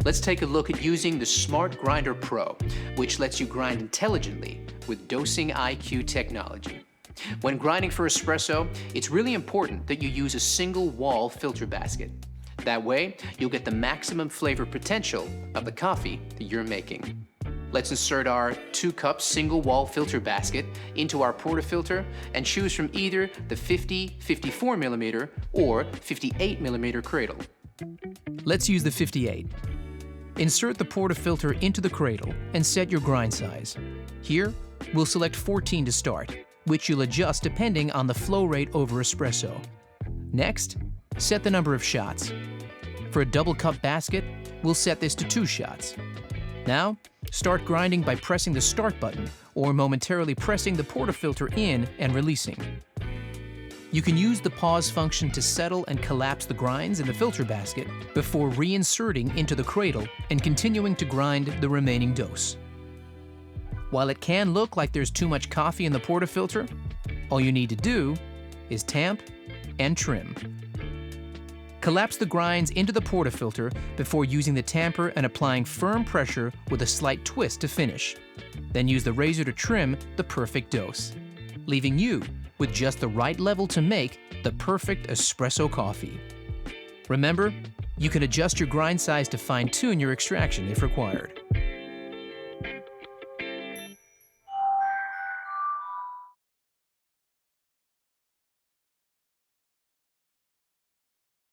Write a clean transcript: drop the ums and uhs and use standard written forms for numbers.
Let's take a look at using the Smart Grinder Pro, which lets you grind intelligently with dosing IQ technology. When grinding for espresso, it's really important that you use a single wall filter basket. That way, you'll get the maximum flavor potential of the coffee that you're making. Let's insert our 2-cup single wall filter basket into our portafilter and choose from either the 50, 54mm or 58mm cradle. Let's use the 58. Insert the portafilter into the cradle and set your grind size. Here, we'll select 14 to start, which you'll adjust depending on the flow rate over espresso. Next, set the number of shots. For a double cup basket, we'll set this to 2 shots. Now, start grinding by pressing the start button or momentarily pressing the portafilter in and releasing. You can use the pause function to settle and collapse the grinds in the filter basket before reinserting into the cradle and continuing to grind the remaining dose. While it can look like there's too much coffee in the portafilter, all you need to do is tamp and trim. Collapse the grinds into the portafilter before using the tamper and applying firm pressure with a slight twist to finish. Then use the razor to trim the perfect dose, leaving you with just the right level to make the perfect espresso coffee. Remember, you can adjust your grind size to fine-tune your extraction if required.